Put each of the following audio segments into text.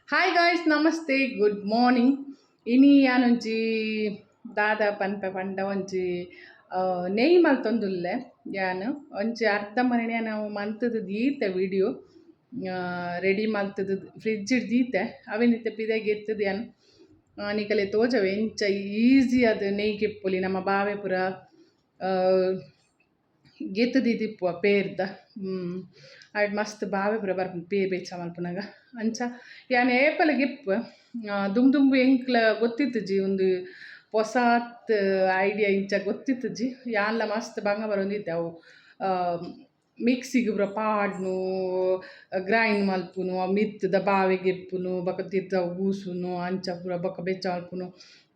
Hi guys ನಮಸ್ತೆ good morning ಇನಿ ಯಾನೊಂಜಿ ದಾದ ಪನ್ಪೆ ಪಂಡ ಒಂಜಿ ನೆಯ್ ಮಲ್ತೊಂದುಲ್ಲೆ ಯಾನ್ ಒಂಜಿ ಅರ್ಧ ಮನೆ ನಾವು ಮಂತದ ದೀತೆ ವಿಡಿಯೋ ರೆಡಿ ಮಲ್ತದ ಫ್ರಿಡ್ಜ್ ದೀತೆ ಅವೆನಿತ್ತೆ ಪಿದಾಗಿ ಎತ್ತದ ಯಾನ್ ನಿಕಲೆ ತೋಜವೆ ಎಂಚ ಈಸಿ ಅದು ನೆಯ್ ಕೆಪ್ಪುಲಿ ನಮ್ಮ ಬಾವೆ ಪುರ ಗೆತ್ತದಿಪ್ಪ ಪೇರ್ದ ಅಡ್ ಮಸ್ತ್ ಬಾವೆ ಪೂರ ಬರ್ಪುಂಡು ಪೇ ಬೇಚ ಮಲ್ಪುನಾಗ ಅಂಚ ಯಾನ್ ಏಪಲ ಗೆಪ್ಪ ದುಂಬು ಎಂಕ್ಲ ಗೊತ್ತಿತ್ತುಜಿ ಒಂದು ಹೊಸಾತ್ ಐಡಿಯಾ ಇಂಚ ಗೊತ್ತಿತ್ತುಜಿ ಯಾನ್ಲ ಮಸ್ತ್ ಬಂಗ ಬರೋಂದಿತ್ತೆ ಅವು ಮಿಕ್ಸಿಗೆ ಪೂರ ಪಾಡ್ನು ಗ್ರೈಂಡ್ ಮಲ್ಪುನು ಮಿತ್ತದ ಬಾವೆ ಗೆಪ್ಪುನು ಬೊಕ ತಿರ್ತ ಗೂಸುನು ಅಂಚ ಪೂರ ಬೊಕ ಬೆಚ್ಚ ಮಲ್ಪುನು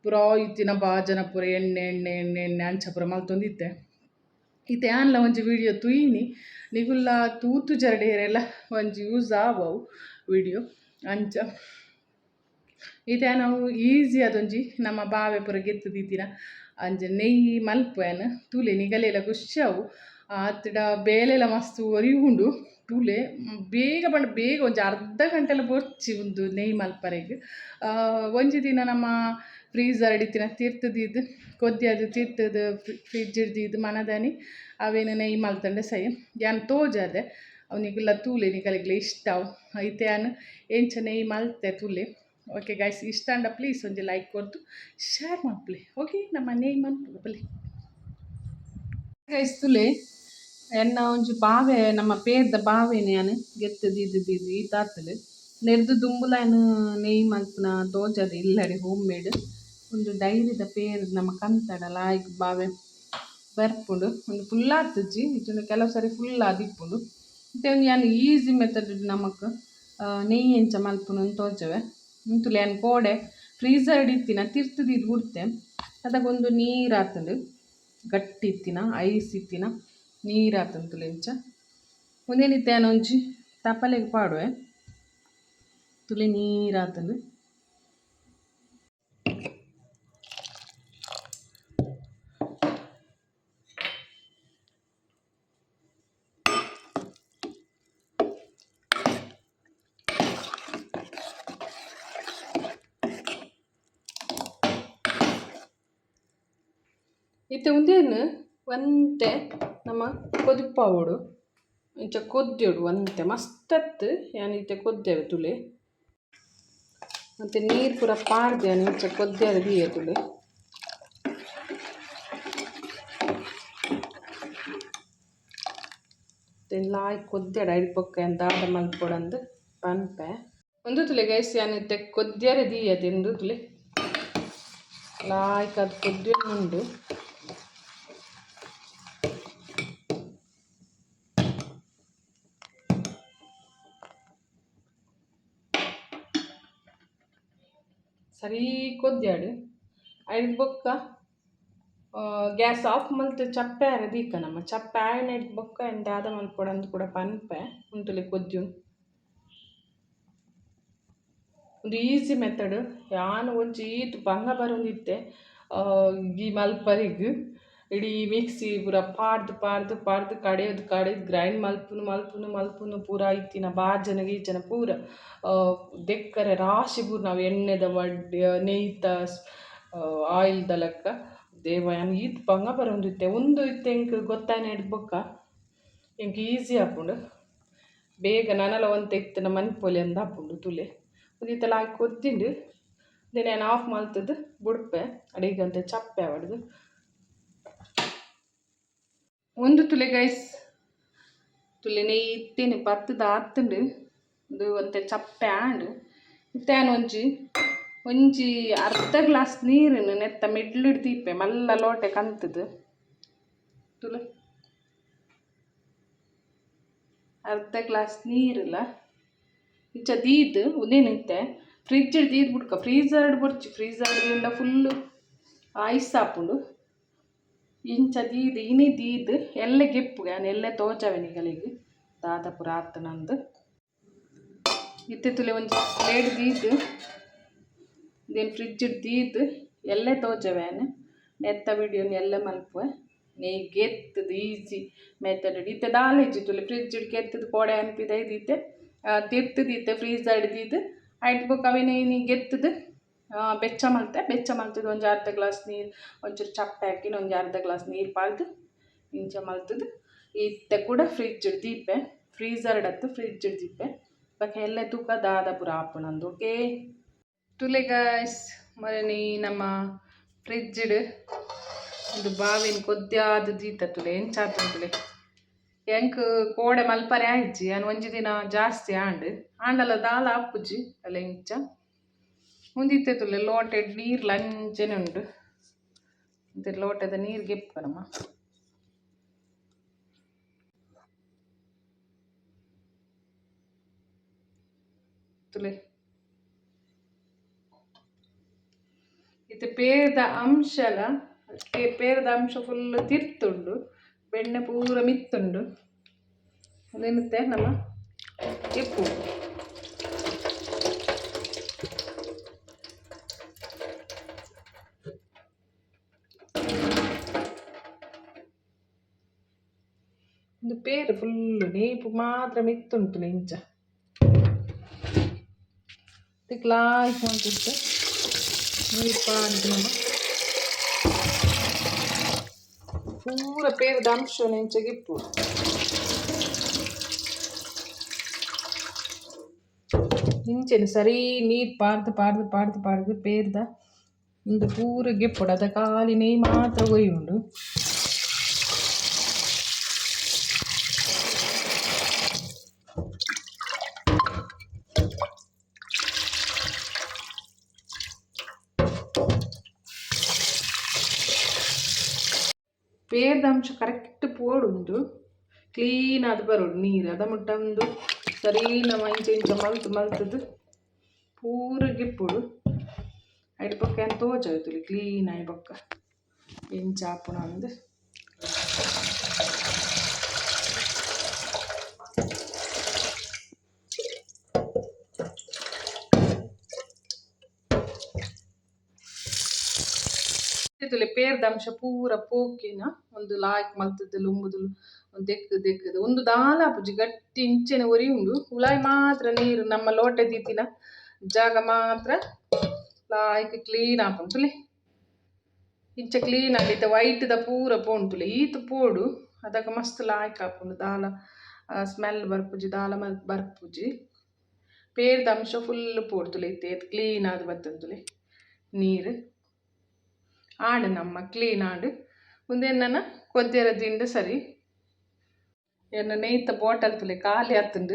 ಪೂರ ಇತ್ತಿನ ಬಾಜನ ಪೂರ ಎಣ್ಣೆ ಅಂಚ ಪೂರ ಮಲ್ತೊಂದಿತ್ತೆ ಇತ್ತೆ ಆನ್ಲ ಒಂಜಿ ವಿಡಿಯೋ ತುಯಿನಿ ನಿಗುಲ್ಲ ತೂತು ಜರಡೇರೆಲ್ಲ ಒಂಜಿ ಯೂಸ್ ಆವವು ವಿಡಿಯೋ ಅಂಚ ಇತ್ತೆ ನಾವು ಈಸಿ ಅದೊಂಜಿ ನಮ್ಮ ಬಾವೆ ಪೂರ ಗೆತ್ತದಿತ್ತಿನ ಅಂಚ ನೆಯ್ಯಿ ಮಲ್ಪೇನು ತೂಲೆ ನಿಗಲೆಲ್ಲ ಖುಷಿಯಾವು ಆತಡ ಬೇಲೆಲ್ಲ ಮಸ್ತ್ ಒರಿಯುಂಡು ತೂಲೆ ಬೇಗ ಒಂಜಿ ಅರ್ಧ ಗಂಟೆಲ್ಲ ಬೊರ್ಚಿ ಒಂದು ನೆಯ್ಯಿ ಮಲ್ಪರೆಗ್ ಒಂಜಿ ದಿನ ನಮ್ಮ ಫ್ರೀಝರ್ ಇತ್ತಿನ ತಿರ್ತದಿದ್ದು ಕೊದ್ದಿಯದು ತಿರ್ತದ ಫ್ರಿಡ್ಜ್ ಇಡ್ದಿದ್ದು ಮನದಾನಿ ಅವೇನು ನೆಯ್ಯಿ ಮಲ್ತಂಡೆ ಸೈ ಯಾನ್ ತೋಜದೆ ಅವನಿಗೆಲ್ಲ ತೂಲೆ ನಿಗಲಿಗ್ಲ ಇಷ್ಟ ಅವು ಐತೆ ಯಾನು ಎಂಚ ನೆಯ್ಯಿ ಮಲ್ತೆ ತೂಲೆ ಓಕೆ ಗೈಸ್ ಇಷ್ಟ ಅಂಡ ಪ್ಲೀಸ್ ಒಂಜಿ ಲೈಕ್ ಕೊಡ್ತು ಶೇರ್ ಮಾಡ್ಪ್ಲೆ ಓಕೆ ನಮ್ಮ ನೆಯ್ಯಿ ಮಲ್ಪು ಬಲಿ ಗೈಸ್ ತುಲೆ ಎನ್ನ ಒಂಜಿ ಬಾವೆ ನಮ್ಮ ಪೇರ್ದ ಬಾವೆನೆ ಯಾನು ಗೆತ್ತದಿದ್ದು ಈತಾತಲು ನೆರ್ದು ದುಂಬುಲಾಯನು ನೆಯ್ಯಿ ಮಲ್ಪುನ ತೋಜದೆ ಇಲ್ಲಡೆ ಹೋಮ್ ಮೇಡ್ ಒಂದು ಡೈರಿದ ಪೇರ್ ನಮ್ಮ ಕಂತಡ ಲಾಯ್ಕ್ ಬಾವೆ ಬರ್ಪುಂಡು ಒಂದು ಫುಲ್ ಆತುಜಿ ಇಟ್ಟು ಕೆಲವು ಸರಿ ಫುಲ್ ಆದಿಪ್ಪುಂಡು ಮತ್ತು ಒಂದು ಯಾನು ಈಸಿ ಮೆಥಡ್ ನಮಕ್ ನೆಯ್ಯಿ ಎಂಚ ಮಲ್ಪುನು ತೋಜವೆ ಇಂತುಲೆ ಯಾನು ಕೋಡೆ ಫ್ರೀಝರ್ ಇತ್ತಿನ ತಿರ್ತದಿದ್ದು ಬಿಡ್ತೆ ಅದಕ್ಕೊಂದು ನೀರು ಆತಂಡು ಗಟ್ಟಿ ಇತ್ತಿನ ಐಸ್ ಇತ್ತಿನ ನೀರು ಆತಂತುಲೆ ಎಂಚ ಒಂದೇನಿತ್ತೆ ಯಾನು ಒಂಜಿ ತಪ್ಪಲೆಗೆ ಪಾಡುವೆ ತುಲೆ ನೀರು ಆತಂಡು ಇತ್ತೆ ಉಂದೇನು ಒಂತೆ ನಮ್ಮ ಕೊದಿಪಾವೋಡು ಇಂಚ ಕೊದ್ದೆಡು ಒಂತೆ ಮಸ್ತತ್ ಯಾನು ಇತ್ತೆ ಕೊದ್ದೆವೆ ತುಲೆ ಮತ್ತು ನೀರು ಪೂರ ಪಾಡ್ದೆ ಯಾನು ಇಂಚ ಕೊದ್ದೆರೆ ದೀಯ ತುಲೆ ಲಾಯ್ ಕೊದ್ದೆಡ ಇಡ್ಪೊಕ್ಕ ಅಂತ ಆಡ ಮಲ್ಪೊಡಂದು ಪನ್ಪೆ ಒಂದು ತುಲೆ ಗೈಸ್ ಯಾನು ಇತ್ತೆ ಕೊದ್ದೆರೆ ದೀಯ ತಿಂದು ತುಲೆ ಲಾಯ್ಕ್ ಅದು ಕೊದ್ದುಂಡು ಸರಿ ಕೊದ್ದಾಡು ಐದು ಬೊಕ್ಕ ಗ್ಯಾಸ್ ಆಫ್ ಮಲ್ತು ಚಪ್ಪೆ ಆರೆ ದೀಕ ನಮ್ಮ ಚಪ್ಪೆ ಆಯ್ನ ಇಟ್ಟು ಬೊಕ್ಕ ಎಂತ ಆದ ಮಲ್ಪೊಡಂದು ಕೂಡ ಪನ್ಪೆ ಉಂತುಲೆ ಕೊದ್ಯು ಒಂದು ಈಸಿ ಮೆಥಡ್ ಯಾನು ಒಂಜಿ ಈತು ಬಂಗ ಬರೋಂದಿತ್ತೆ ಈ ಮಲ್ಪರಿಗ್ ಇಡೀ ಮಿಕ್ಸಿ ಪೂರ ಪಾಡ್ದು ಕಡೆಯೋದು ಗ್ರೈಂಡ್ ಮಲ್ಪುನು ಪೂರ ಇತ್ತಿನ ಬಾಜನ ಗೀಚನ ಪೂರ ದೆಕ್ಕರೆ ರಾಶಿ ಪೂರ ನಾವು ಎಣ್ಣೆದ ವಡ್ಡೆ ನೆಯ್ತ ಆಯಿಲ್ದ ಲೆಕ್ಕ ದೇವ ಯಾನು ಈತ್ ಬಂಗ ಬರೋಂದಿತ್ತೆ ಒಂದು ಇತ್ತೆ ಎಂಕ್ ಗೊತ್ತಾಯ್ನ ಹಿಡ್ಬೊಕ್ಕ ಎಂಕ್ ಈಸಿ ಆಪುಂಡು ಬೇಗ ನನಲ ಒಂತೆ ಇತ್ತಿನ ಮನ್ಪೊಲಿ ಅಂದ ಆಪುಂಡು ತುಲೆ ಒಂದಿತ್ತಲ್ಲ ಹಾಕಿ ಕೊದ್ದಿಂಡು ದೆನ್ ನಾನು ಆಫ್ ಮಲ್ತದ್ದು ಬುಡ್ಪೆ ಅಡಿಗಂತೆ ಚಪ್ಪೆ ಅವಡ್ದು ಒಂದು ತುಲೆ ಗೈಸ್ ತುಲೆ ನೆಯ್ಯಿ ಇತ್ತೇನೆ ಪತ್ತದ ಆತುಂಡು ಇದು ಒಂತೆ ಚಪ್ಪೆ ಆಂಡು ಇತ್ತಾನು ಒಂಜಿ ಅರ್ಧ ಗ್ಲಾಸ್ ನೀರನ್ನು ನೆತ್ತ ಮಿಡ್ಲಿಡ್ ದೀಪೆ ಮಲ್ಲ ಲೋಟೆ ಕಂತದು ತುಲೆ ಅರ್ಧ ಗ್ಲಾಸ್ ನೀರಿಲ್ಲ ಇಂಚ ದೀದ್ ಉದೇನಿತ್ತೆ ಫ್ರಿಡ್ಜ್ ದೀದ್ ಬಿಡ್ಕ ಫ್ರೀಝರ್ಡ್ ಬೊರ್ಚಿ ಫ್ರೀಝರ್ಡ್ ಫುಲ್ಲು ಐಸ್ ಆಪುಂಡು ಇಂಚ ದೀದ್ ಇನಿ ದೀದ್ ಎಲ್ಲೆ ಗೆಪ್ಪು ಯಾನು ಎಲ್ಲೆ ತೋಜವೆ ನಿಗಳಿಗೆ ದಾದ ಪೂರ ಆತು ನಂದು ಇತ್ತೆ ತುಲೆ ಒಂಜಿ ಪ್ಲೇಟ್ ದೀದ್ ದೇನ್ ಫ್ರಿಡ್ಜ್ ದೀದ್ ಎಲ್ಲೆ ತೋಜವೆ ಯಾನು ನೆತ್ತ ವಿಡಿಯೋನ ಎಲ್ಲೆ ಮಲ್ಪುವೆ ನೆಯ್ ಗೆತ್ತದು ಈಸಿ ಮೆಥಡ್ ಇತ್ತೆ ದಾಲ ಇಜ್ಜಿತ್ತುಲೆ ಫ್ರಿಡ್ಜ್ ಗೆತ್ತದು ಕೋಡೆ ಅನ್ಪಿದ ಇದಿತ್ತೆ ತಿರ್ತದಿತ್ತೆ ಫ್ರೀಝರ್ ಹಿಡ್ದಿದ್ದು ಐಟ್ ಬೊಕ್ಕ ಅವಿನ ನೀ ಗೆತ್ತದು ಬೆಚ್ಚ ಮಲ್ತದು ಒಂಜಿ ಅರ್ಧ ಗ್ಲಾಸ್ ನೀರು ಒಂಚೂರು ಚಪ್ಪೆ ಹಾಕಿನ ಒಂಜಿ ಅರ್ಧ ಗ್ಲಾಸ್ ನೀರು ಪಾಡ್ದು ಇಂಚ ಮಲ್ತದು ಇತ್ತೆ ಕೂಡ ಫ್ರಿಡ್ಜ್ ದೀಪೆ ಫ್ರೀಝರ್ಡ್ ಹತ್ತು ಫ್ರಿಡ್ಜ್ ದೀಪೆ ಬೊಕ ಎಲ್ಲ ತೂಕ ದಾದ ಪೂರ ಆಪುನಂದು ಓಕೆ ತುಲೆ ಗಾಯ್ಸ್ ಮರನಿ ನಮ್ಮ ಫ್ರಿಡ್ಜ್ಡ್ ಒಂದು ಬಾವಿನ ಕೊದ್ಯಾದ ದೀತ ತುಲೆ ಎಂಚಾತ ತುಲೆ ಎಂಕ್ ಕೋಡೆ ಮಲ್ಪರೆ ಆಯ್ಜಿ ಅನ್ ಒಂಜಿ ದಿನ ಜಾಸ್ತಿ ಆಂಡಲ ದಾಲ ಆಪುಜಿ ಅಲ್ಲ ಇಂಚ ಮುಂದಿತ್ತೆ ತುಲೆ ಲೋಟೆಡ್ ನೀರು ಲಂಚನೆ ಉಂಡು ಮತ್ತೆ ಲೋಟದ ನೀರು ಗೆಪ್ಪನಮ್ಮ ತುಲೆ ಇದು ಪೇರದ ಅಂಶ ಫುಲ್ ತಿರ್ತುಂಡು ಬೆಣ್ಣೆ ಪೂರ ಮಿತ್ತುಂಡು ಅದೇನುತ್ತೆ ನಮ್ಮ ಇಪ್ಪು ಒಂದು ಪೇರು ಫುಲ್ಲು ನೀಪು ಮಾತ್ರ ಮಿತ್ತುಂಟು ಇಂಚ ಲಾಯ್ಕ್ ಮಾಡ್ತಿತ್ತು ನೀರು ಪಾಡ್ದು ನಮ್ಮ ಪೂರ ಪೇರದ ಅಂಶ ನೆಂಚಗಿಪ್ಪು ಇಂಚೆನು ಸರಿ ನೀರು ಪಾಡ್ದು ಪೇರ್ದ ಒಂದು ಪೂರ ಗೆಪ್ಪುಡು ಅದ ಖಾಲಿ ನೆಯ್ ಮಾತ್ರ ಒಯ್ ಉಂಡು ಪೇರ್ದ ಅಂಶ ಕರೆಕ್ಟ್ ಪೋಡುಂಡು ಕ್ಲೀನ್ ಅದು ಬರೋಡು ನೀರು ಅದ ಮುಟ್ಟ ಒಂದು ಸರಿ ನಮ್ಮ ಇಂಚ ಮಲ್ತದು ಪೂರ ಗಿಪ್ಪುಡು ಐಟ್ ಪಕ್ಕ ಏನು ತೋಜಾಯ್ತು ಕ್ಲೀನ್ ಆಯ್ ಪಕ್ಕ ಎಂಚಾಪುಣ ಅಂದು ಪೇರ್ದ ಅಂಶ ಪೂರ ಪೋಕಿನ ಒಂದು ಲಾಯ್ಕ್ ಮಲ್ತದ್ದು ಲುಂಬುದು ಒಂದು ದೆಕ್ಕದು ಒಂದು ದಾಲ ಪುಜಿ ಗಟ್ಟಿ ಇಂಚೆನೆ ಒರಿ ಉಂಡು ಉಲಾಯ್ ಮಾತ್ರ ನೀರು ನಮ್ಮ ಲೋಟೆ ದೀತಿನ ಜಾಗ ಮಾತ್ರ ಲಾಯ್ಕ್ ಕ್ಲೀನ್ ಆಪುಂಟುಲೆ ಇಂಚ ಕ್ಲೀನ್ ಆಗಿತ್ತೆ ವೈಟ್ದ ಪೂರ ಪೋಂಟುಲೆ ಈತ ಪೋಡು ಅದಕ್ಕೆ ಮಸ್ತ್ ಲಾಯ್ಕ್ ಆಪುಂಡು ದಾಲ ಸ್ಮೆಲ್ ಬರ್ಪುಜಿ ದಾಲ ಬರ್ಪುಜಿ ಪೇರ್ದ ಅಂಶ ಫುಲ್ ಪೋಡ್ತುಲೆ ಇತ್ತೆ ಕ್ಲೀನ್ ಆದ್ ಬತ್ತಂತುಲೆ ನೀರು ಆಡು ನಮ್ಮ ಕ್ಲೀನ್ ಆಡು ಮುಂದೇನ ಕೊದ್ದಿರದಿಂದ ಸರಿ ಏನು ನೇಯ್ತ ಬಾಟಲ್ ತುಲೆ ಖಾಲಿ ಆತುಂಡು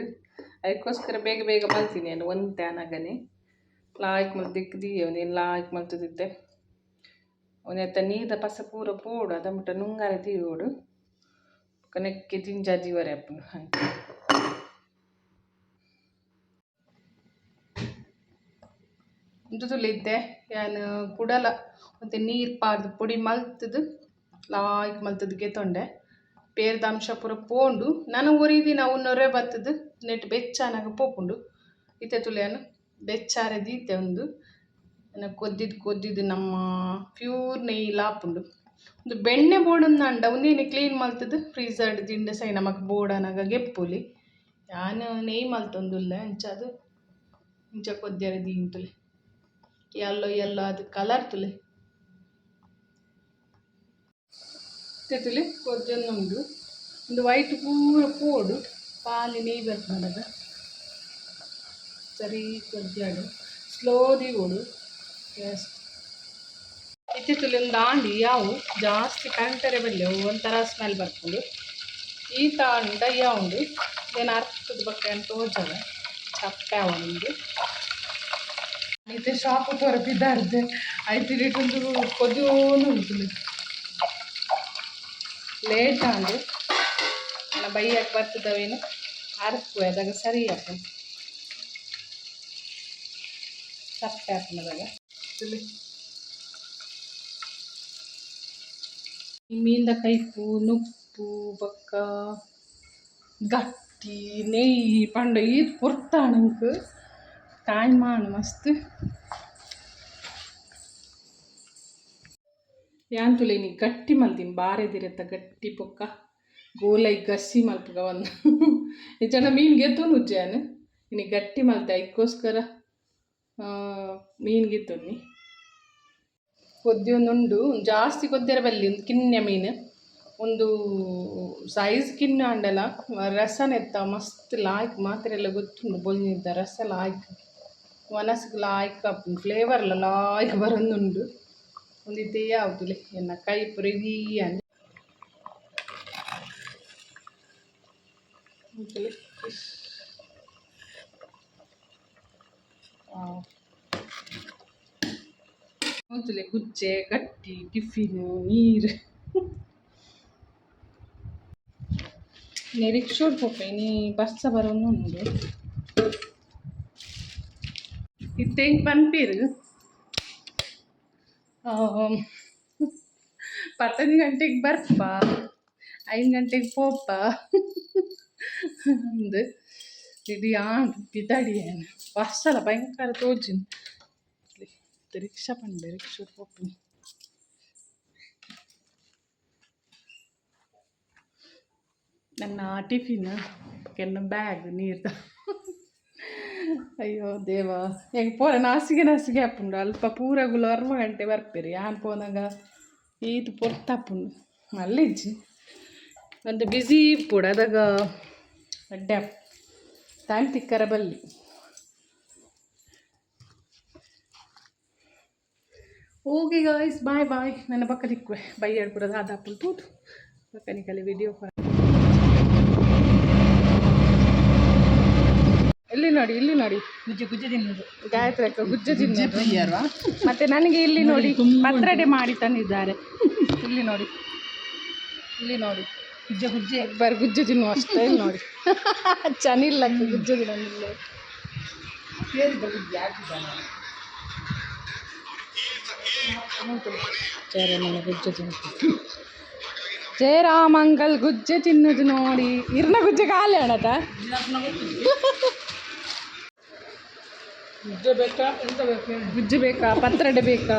ಅದಕ್ಕೋಸ್ಕರ ಬೇಗ ಮಲ್ತೀನಿ ಏನು ಒಂದು ತ್ಯಾನಾಗನೆ ಲಾಯ್ಕ್ ಮಲ್ದಿಕ್ಕದಿ ಅವನೇನು ಲಾಯ್ಕ್ ಮಲ್ತದಿದ್ದೆ ಅವನೆತ್ತ ನೀದ ಪಸ ಪೂರ ಪೋಡು ಅದ ಮುಟ್ಟ ನುಂಗಾರ ತೀರೋಡು ನೆಕ್ಕೆ ಜಿಂಜಾ ಜೀವರೆ ಅಪ್ಪನು ಹಾಗೆ ಇಂದುಲಿದ್ದೆ ನಾನು ಕುಡಲ ಮತ್ತು ನೀರು ಪಾರ್ದು ಪುಡಿ ಮಲ್ತದು ಲಾಯ್ಕ್ ಮಲ್ತದು ಗೆತ್ತೊಂಡೆ ಪೇರ್ದ ಅಂಶ ಪೂರ ಪೋಂಡು ನಾನು ಉರಿದಿನ ನೊರೆ ಬತ್ತದು ನೆಟ್ ಬೆಚ್ಚಾನಾಗ ಪೋಪುಂಡು ಇತ್ತೆ ತುಳಿಯನು ಬೆಚ್ಚಾರೆ ದೀತೆ ಒಂದು ಕೊದ್ದಿದ್ದು ನಮ್ಮ ಪ್ಯೂರ್ ನೆಯ್ಯಿ ಲಾಪುಂಡು ಒಂದು ಬೆಣ್ಣೆ ಬೋಡನ್ನ ಅಂಡ ಒಂದೇನು ಕ್ಲೀನ್ ಮಲ್ತದು ಫ್ರೀಝರ್ಡ್ ದಿಂಡೆ ಸೈ ನಮಕ್ ಬೋಡನಾಗ ಗೆಪ್ಪುಲಿ ನಾನು ನೆಯ್ಯಿ ಮಲ್ತೊಂದುಲ್ಲ ಅಂಚದು ಇಂಚ ಕೊದ್ದಿರ ದೀಂತುಲೆ ಎಲ್ಲೋ ಅದು ಕಲರ್ ತುಲೆ ತುಲೆ ಕೊದ್ದೊಂದುಂಡು ಒಂದು ವೈಟ್ ಪೂರ ಪೋಡು ಪಾಲಿ ನೆಯ್ ಬರ್ತದಾಗ ಸರಿ ಕೊದ್ದಾಡು ಸ್ಲೋದಿ ಓಡು ಎಸ್ ಇತ್ತೆ ತುಲೆ ಒಂದು ದಾಂಡಿ ಯಾವು ಜಾಸ್ತಿ ಕಂಟರೆ ಬರಲಿ ಒಂಥರ ಸ್ಮೆಲ್ ಬರ್ಕೊಂಡು ಈ ತಾಂಡ ಯಾವುದು ಏನು ಅರ್ಥದ ಬಗ್ಗೆ ಅಂತ ತೋಜದ ಚಪ್ಪೆ ಒಂದು అయితే షాపు పొరపిద్దారు అయితే ఇటు కొద్దిగా ఉంటుంది ಲೇಟ್ ಅಂದು ನನ್ನ ಬೈಯಕ್ಕೆ ಬರ್ತದವೇನು ಅರ್ಕು ಅದಾಗ ಸರಿ ಅಪ್ಪ ಸಪ್ಪೆ ಹಾಕಿದಾಗ ಮೀಂದ ಕೈಪು ನುಪ್ಪು ಬೊಕ್ಕ ಗಟ್ಟಿ ನೆಯ್ಯಿ ಪಂಡ ಇದು ಪುರ್ತಾಣಂಕು ಕಾಯಿ ಮಾಡು ಮಸ್ತ್ ಯಾಂತುಲೆ ನೀ ಗಟ್ಟಿ ಮಲ್ತೀನಿ ಬಾರೆದಿರತ್ತ ಗಟ್ಟಿ ಪೊಕ್ಕ ಗೋಲೈ ಗಸಿ ಮಲ್ಪಗ ಒಂದು ಈ ಜನ ಮೀನು ಗೆದ್ದು ನುಜ್ಜಾನು ಇನ್ನು ಗಟ್ಟಿ ಮಲ್ತೆ ಅದಕ್ಕೋಸ್ಕರ ಮೀನ್ಗಿತ್ತೊಂದು ಕೊದ್ದಿಯೊಂದುಂಡು ಜಾಸ್ತಿ ಕೊದ್ದಿರ ಬಲ್ಲಿ ಒಂದು ಕಿನ್ನೆ ಮೀನು ಒಂದು ಸೈಜ್ ಕಿನ್ನ ಅಂಡಲ ರಸನೆತ್ತ ಮಸ್ತ್ ಲಾಯ್ಕ್ ಮಾತ್ರೆಲ್ಲ ಗೊತ್ತುಂಡು ಬೊಲ್ನಿದ್ದ ರಸ ಲಾಯ್ಕ್ ಮನಸ್ಸಿಗೆ ಲಾಯ್ಕ್ ಫ್ಲೇವರ್ಲ ಲಾಯ್ಕ್ ಬರೋಂದುಂಡು ಒಂದು ಇದೇ ಯಾವ್ದುಲೆ ಎನ್ನ ಕೈ ರೆಡಿ ಅಂದ್ ಮೊದಲೇ ಗುಜ್ಜೆ ಗಟ್ಟಿ ಟಿಫಿನು ನೀರು ರಿಕ್ಷೋಡ್ ಪೋಪೆ ನೀ ಬಸ್ಸ ಬರೋನುಂಡು ಇತ್ತೆ ಪನ್ಪೀರು 11 ಗಂಟೆಗೆ ಬರ್ಪ 5 ಗಂಟೆಗೆ ಪೋಪ ಅಂದು ಇದು ಯಾರು ಪಿತಾಡಿಯೇನು ಬಸ್ಸಲ್ಲ ಭಯಂಕರ ತೋಜಿನ ರಿಕ್ಷಾ ಪಂಡೆ ರಿಕ್ಷಾ ಪೋಪಿ ನನ್ನ ಟಿಫಿನ್ ಕೆನ್ನ ಬ್ಯಾಗ್ ನೀರ್ದು ಅಯ್ಯೋ ದೇವ ಹೆಂಗೆ ಪೋರ ನಾಸಿಗೆ ಹಾಪುಂಡು ಅಲ್ಪ ಪೂರಗುಲು 6 ಗಂಟೆ ಬರ್ಪೇರಿ ಯಾನ್ ಪೋನಾಗ ಈತು ಪೊರ್ತಾಪುಂಡು ಮಲ್ಲಿಜ್ಜಿ ಒಂದು ಬಿಸಿ ಇಪ್ಪುಡು ಅದಾಗ ಅಡ್ಡೆ ಟೈಮ್ ತಿಕ್ಕರ ಬಲ್ಲಿ ಓಕೆ ಗಾಯ್ಸ್ ಬಾಯ್ ಬಾಯ್ ನನ್ನ ಪಕ್ಕ ತಿಕ್ಕುವೆ ಬೈ ಹೇಳ್ಬಿಡೋದು ಆದಾಪುಲ್ ತೂತು ಪಕ್ಕನಿಕಲ್ಲಿ ವಿಡಿಯೋ ಇಲ್ಲಿ ನೋಡಿ ಗುಜ್ಜೆ ತಿನ್ನೋದು ಗಾಯತ್ರಿ ಅಕ್ಕ ಗುಜ್ಜೆ ತಿನ್ನೋದು ಮತ್ತೆ ನನಗೆ ಇಲ್ಲಿ ನೋಡಿ ಪತ್ರಡೆ ಮಾಡಿ ತಂದಿದ್ದಾರೆ ಇಲ್ಲಿ ನೋಡಿ ಗುಜ್ಜೆ ಬರ್ ಗುಜ್ಜೆ ತಿನ್ನುವ ಅಷ್ಟೇ ಇಲ್ಲಿ ನೋಡಿ ಚನಿಲ್ಲ ಗುಜ್ಜೆ ತಿನ್ನೋದಿಲ್ಲ ಗುಜ್ಜೆ ತಿನ್ನು ಜಯರಾಮಂಗಲ್ ಗುಜ್ಜೆ ತಿನ್ನೋದು ನೋಡಿ ಇರ್ನ ಗುಜ್ಜೆ ಖಾಲಿ ಅಣತ ಗುಜ್ಜೆ ಬೇಕಾ ಪತ್ರಡೆ ಬೇಕಾ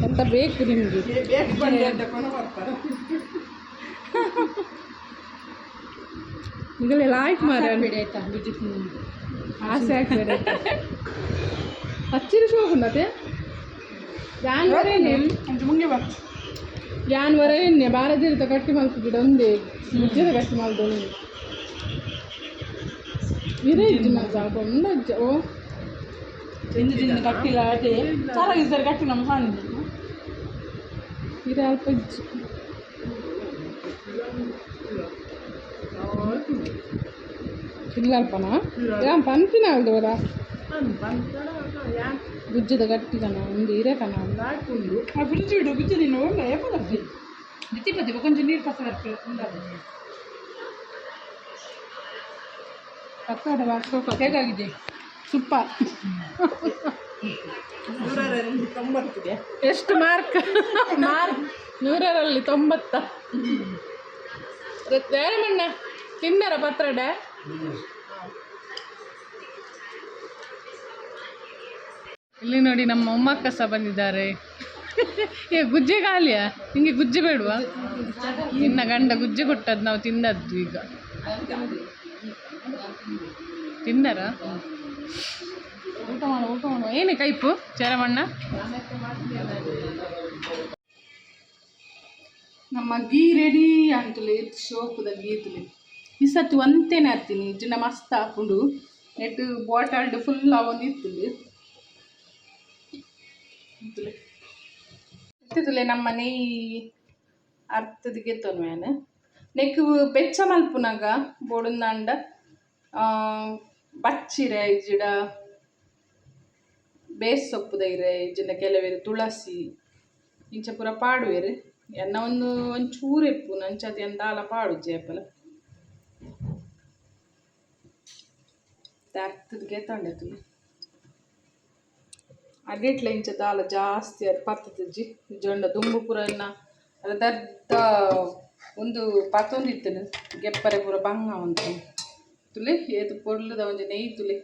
ಎಂತ ಬೇಕು ನಿಮಗೆ ಈಗಲೇ ಲಾಯ್ಕ್ ಮಾಡಬೇಡಿ ಆಯ್ತಾ ಗುಜ್ಜೆ ತಿನ್ನೋದು ಆಸೆ ಆಗ್ಬೇಡ ಹಚ್ಚಿರ ಶೋಕುಂಡತೆ ಜಾನ್ವರ ಎಣ್ಣೆ ಬಾರದಿರ್ತ ಕಟ್ಟಿ ಮಲ್ಪಿಬಿಡ ಒಂದೇ ಗುಜ್ಜದ ಕಟ್ಟಿ ಮಾಡ್ದು ಇರೇ ಸ್ವಲ್ಪ ಒಂದಜ್ಜ ಓ ಕಟ್ಟಿಲ್ಲ ಅದೇ ಚೆನ್ನಾಗಿದ್ದಾರೆ ಕಟ್ಟಿ ನಮ್ಮ ಸಾನಿದೆ ಇರೇ ಅಲ್ಪ ಇಜ್ಜು ಇಲ್ಲ ಅಲ್ಪನಾ ಯಾನ್ ಪಂಪಿನ ಅಲ್ದವರ ಗುಜ್ಜದ ಗಟ್ಟಿಗನ ಒಂದು ಇರೇಕನ ಹಾಕೊಂಡು ಆ ಫ್ರಿಜ್ ಇಡು ಗುಜ್ಜು ನೀನು ಒಳ್ಳೆ ಏಪದಕ್ಕೆ ಬಿತ್ತಿ ಕೊಂಚ ನೀರು ಪಸ ಬರ್ತದೆ ಪಕ್ಕದ ಬಾಕ್ಸ್ ಹೇಗಾಗಿದೆ ಸೂಪರ್ 190 ಎಷ್ಟು ಮಾರ್ಕ್ 100ರಲ್ಲಿ 90 ರೇರಮಣ್ಣ ತಿನ್ನರ ಪತ್ರಡೆ ಇಲ್ಲಿ ನೋಡಿ ನಮ್ಮ ಮೊಮ್ಮಕ್ಕ ಸಹ ಬಂದಿದ್ದಾರೆ ಗುಜ್ಜೆ ಖಾಲಿಯಾ ನಿಂಗೆ ಗುಜ್ಜೆ ಬೇಡವಾ ನಿನ್ನ ಗಂಡ ಗುಜ್ಜೆ ಕೊಟ್ಟದ್ದು ನಾವು ತಿಂದದ್ದು ಈಗ ತಿನ್ನರ ಊಟ ಮಾಡುವ ಏನೇ ಕೈಪು ಚರಮಣ್ಣ ನಮ್ಮ ಗೀ ರೆಡಿ ಅಂತಲೇ ಶೋಕದ ಗೀತಲೆ ಈ ಸತ್ತು ಒಂತೇನೆ ಹತ್ತೀನಿ ಚಿನ್ನ ಮಸ್ತ್ ಹಾಕೊಂಡು ನೆಟ್ಟು ಬಾಟಲ್ಡ್ ಫುಲ್ ಅವೊಂದು ಇತ್ತಲೆ ನಮ್ಮ ಮನೆ ಅರ್ಥದಿಗೆ ತೊನ್ವೇನು ನೆಕ್ ಬೆಚ್ಚ ಮಲ್ಪುನಾಗ ಬೋಡುಂದಾಂಡ ಬಚ್ಚಿರೆ ಇಜಿಡ ಬೇಸ್ ಸೊಪ್ಪು ದೈರೆ ಇಜಿಂದ ಕೆಲವೇರು ತುಳಸಿ ಇಂಚ ಪೂರ ಪಾಡುವೆರು ಎನ್ನ ಒಂಚೂರು ಎಪ್ಪು ನಂಚದು ಎಂದಾಲ ಪಾಡು ಜೇಪಲ ಅರ್ಥದಿಗೆ ತೊಂಡೆತು ಅಡಿಟ್ಲ ಇಂಚ ದಾಲ ಜಾಸ್ತಿ ಅದು ಪತ್ತಜ್ಜಿ ಜೊಂಡ ದುಂಬು ಪೂರ ಅಲ್ಲ ದರ್ದ ಒಂದು ಪತ್ತೊಂದಿತ್ತು ಗೆಪ್ಪರೆ ಪೂರ ಬಂಗ ಉಂಟು ತುಲೆ ಏತು ಪೊರ್ಲುದ ಒಂಜಿ ನೆಯ್ ತುಲೆ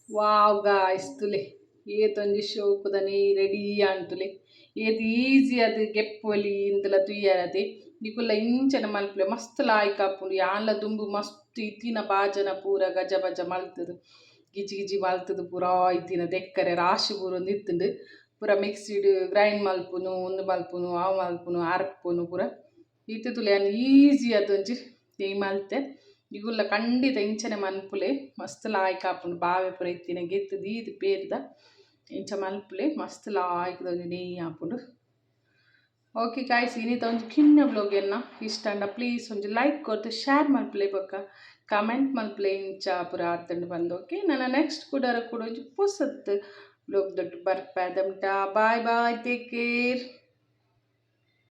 ವಾವ್ ಗಾಯ್ಸ್ ತುಲೆ ಏತೊಂಜಿ ಶೋಕುದ ನೆಯ್ ರೆಡಿ ಅಂಟುಲೆ ಏತು ಈಸಿ ಅದು ಗೆಪ್ಪೊಲಿ ಇಂತಲ ತುಯ್ಯರದೆ ನಿಕುಲ್ಲ ಇಂಚನ ಮಲ್ಪಲೆ ಮಸ್ತ್ ಲಾಯ್ಕ್ ಆಪುಂಡು ಯಾನ್ಲ ದುಂಬು ಮಸ್ತ್ ಇತ್ತಿನ ಬಾಜನ ಪೂರ ಗಜ ಬಜ ಮಲ್ತದು ಗಿಜಿ ಗಿಜಿ ಮಲ್ತದು ಪೂರ ಇತ್ತಿನ ದೆಕ್ಕರೆ ರಾಶಿ ಪೂರ ಒಂದು ಇತ್ತುಂಡು ಪೂರ ಮಿಕ್ಸಿಡ್ ಗ್ರೈಂಡ್ ಮಲ್ಪುನು ಒಂದು ಮಲ್ಪುನು ಅವು ಮಲ್ಪುನು ಅರ್ಪುನು ಪೂರ ಇತ್ತು ತುಲೆ ಈಸಿ ಅದೊಂಜಿ ಈ ಮಲ್ತೆ ಇಗುಲ್ಲ ಖಂಡಿತ ಇಂಚನೆ ಮನ್ಪುಲೆ ಮಸ್ತ್ ಲಾಯ್ಕ್ ಆಪುಂಡು ಬಾವೆ ಪೂರ ಇತ್ತಿನ ಗೆತ್ತು ದೀದು ಪೇರ್ದ ಇಂಚ ಮಲ್ಪುಲೆ ಮಸ್ತ್ ಲಾಯ್ಕ್ದೊಂದು ನೆಯ್ಯಿ ಆಪುಂಡು. ಓಕೆ ಗಾಯ್ಸ್ ಇನ್ನಿತ ಒಂದು ಕಿನ್ನ ಬ್ಲಾಗ್ ಇಷ್ಟ ಅಂಡ ಪ್ಲೀಸ್ ಒಂದು ಲೈಕ್ ಕೊಟ್ಟು ಶೇರ್ ಮಲ್ಪಲೆ ಬೊಕ್ಕ ಕಮೆಂಟ್ ಮಲ್ಪಲೆ ಇಂಚ ಪೂರ ಆತಂಡು ಬಂದು. ಓಕೆ ನನ್ನ ನೆಕ್ಸ್ಟ್ ಕೂಡ ಒಂದು ಪುಸತ್ ಬ್ಲಾಗ್ ದೊಡ್ಡ ಬರ್ಪೆ ದಮ್ಟ ಬಾಯ್ ಬಾಯ್ ಟೇಕ್ ಕೇರ್.